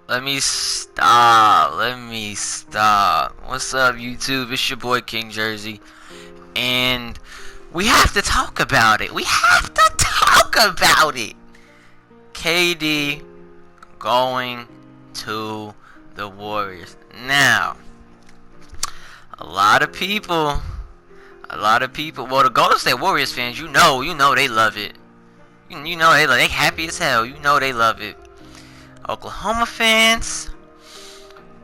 Let me stop. Let me stop. What's up, YouTube? It's your boy King Jersey, and we have to talk about it. We have to talk about it. KD going to the Warriors. Now, a lot of people, well, the Golden State Warriors fans, you know they love it. You know they happy as hell. You know they love it. Oklahoma fans,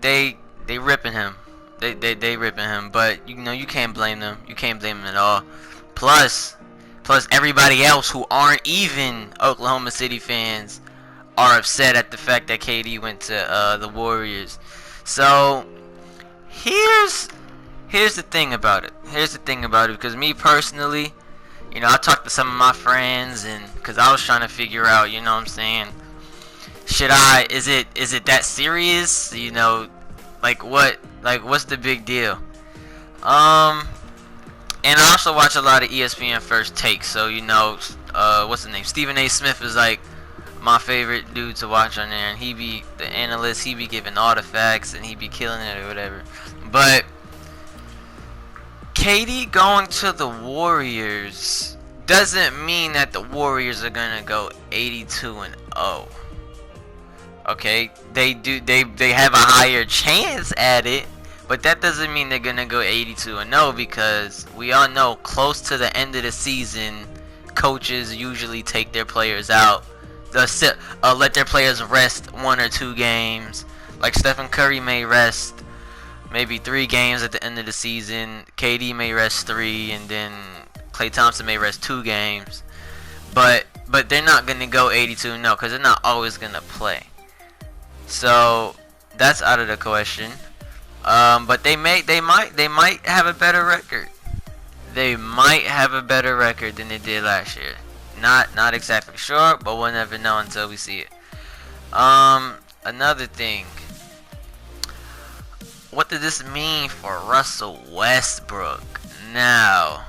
they ripping him. They ripping him, but you can't blame them. You can't blame them at all. Plus everybody else who aren't even Oklahoma City fans are upset at the fact that KD went to the Warriors. So here's the thing about it. Because me personally, I talked to some of my friends, and because I was trying to figure out, what I'm saying, is it that serious? What's the big deal? And I also watch a lot of ESPN First Take, so what's his name? Stephen A. Smith is like my favorite dude to watch on there, and he be the analyst. He be giving all the facts, and he be killing it or whatever. But KD going to the Warriors doesn't mean that the Warriors are gonna go 82-0. Okay, they have a higher chance at it, but that doesn't mean they're gonna go 82-0, because we all know close to the end of the season, coaches usually take their players out. Let their players rest 1 or 2 games. Like Stephen Curry may rest maybe 3 games at the end of the season. KD may rest 3, and then Klay Thompson may rest 2 games. But they're not gonna go 82-0 because they're not always gonna play. So that's out of the question. But they might have a better record. They might have a better record than they did last year. Not exactly sure, but we'll never know until we see it. Another thing. What does this mean for Russell Westbrook? Now,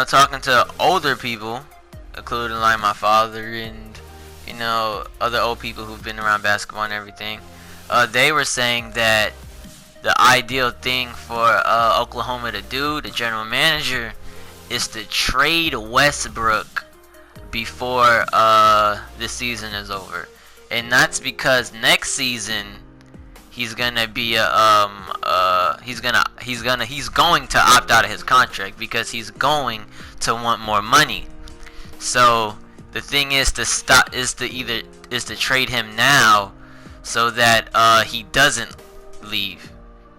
talking to older people, including like my father and other old people who've been around basketball and everything, they were saying that the ideal thing for Oklahoma to do, the general manager, is to trade Westbrook before the season is over. And that's because next season he's gonna be he's going to opt out of his contract because he's going to want more money. So the thing is to trade him now so that he doesn't leave,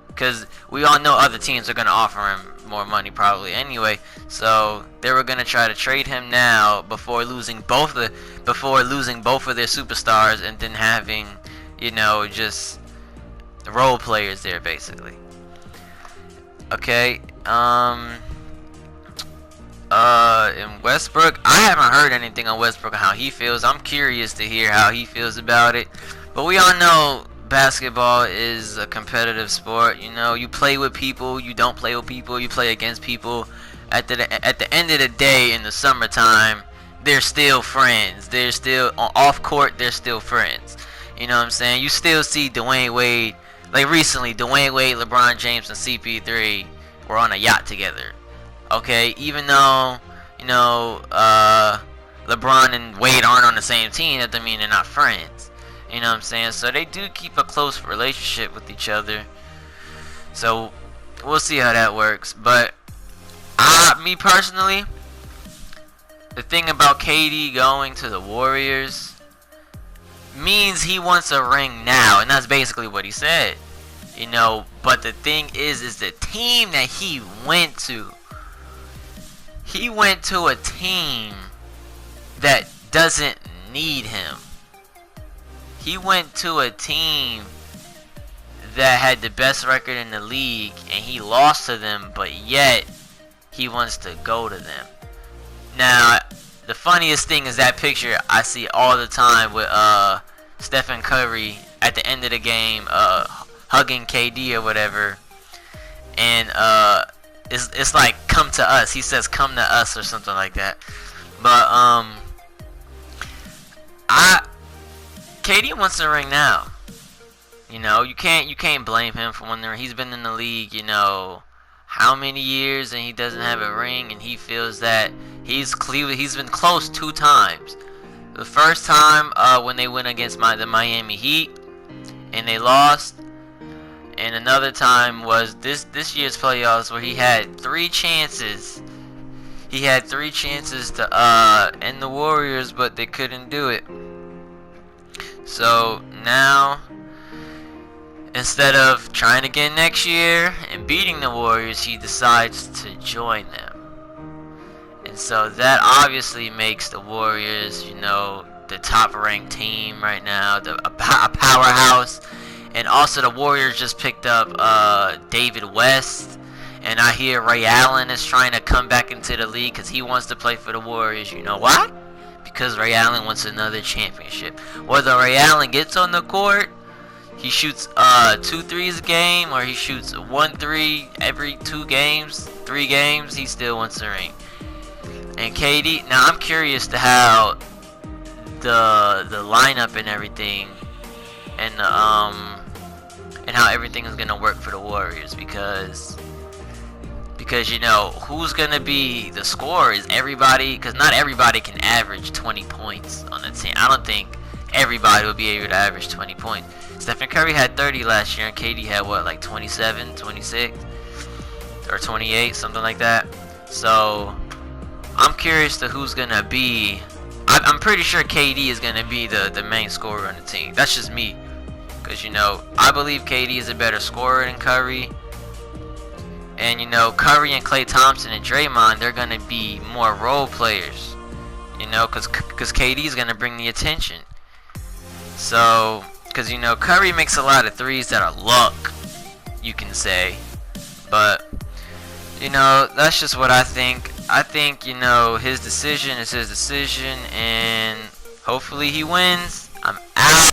because we all know other teams are gonna offer him more money probably anyway. So they were gonna try to trade him now before losing both of their superstars, and then having just role players there basically. Okay. In Westbrook, I haven't heard anything on Westbrook and how he feels. I'm curious to hear how he feels about it. But we all know basketball is a competitive sport. You play with people, you don't play with people, you play against people. At the end of the day, in the summertime, they're still friends. They're still off court. They're still friends. You know what I'm saying? You still see Dwayne Wade. Like recently, Dwayne Wade, LeBron James, and CP3 were on a yacht together. Okay, even though LeBron and Wade aren't on the same team, that doesn't mean they're not friends. You know what I'm saying? So they do keep a close relationship with each other. So we'll see how that works. But me personally, the thing about KD going to the Warriors means he wants a ring now, and that's basically what he said. But the thing is the team that he went to. He went to a team that doesn't need him. He went to a team that had the best record in the league, and he lost to them, but yet he wants to go to them. Now, the funniest thing is that picture I see all the time with Stephen Curry at the end of the game hugging KD or whatever, and it's like, come to us. He says come to us or something like that. But KD wants the ring now. You know, you can't blame him for wanting the ring. He's been in the league, you know, how many years, and he doesn't have a ring, and he feels that he's been close 2 times. The first time when they went against the Miami Heat and they lost, and another time was this year's playoffs where he had 3 chances. He had 3 chances to end the Warriors, but they couldn't do it. So now, instead of trying again next year and beating the Warriors, he decides to join them. And so that obviously makes the Warriors, you know, the top-ranked team right now, a powerhouse. And also the Warriors just picked up David West. And I hear Ray Allen is trying to come back into the league because he wants to play for the Warriors. You know why? Because Ray Allen wants another championship. Whether Ray Allen gets on the court, he shoots 2 threes a game, or he shoots 1 3 every 3 games, he still wants the ring. And KD, now I'm curious to how the lineup and everything, and how everything is gonna work for the Warriors, because you know who's gonna be the scorer is everybody, because not everybody can average 20 points on the team. I don't think everybody will be able to average 20 points. Stephen Curry had 30 last year, and KD had what, like 27, 26, or 28, something like that. So I'm curious to who's gonna be. I'm pretty sure KD is gonna be the main scorer on the team. That's just me, because you know I believe KD is a better scorer than Curry. And you know, Curry and Klay Thompson and Draymond, they're gonna be more role players. You know, because KD is gonna bring the attention. So, because you know, Curry makes a lot of threes that are luck, you can say. But you know, that's just what I think. I think, you know, his decision is his decision, and hopefully he wins. I'm out.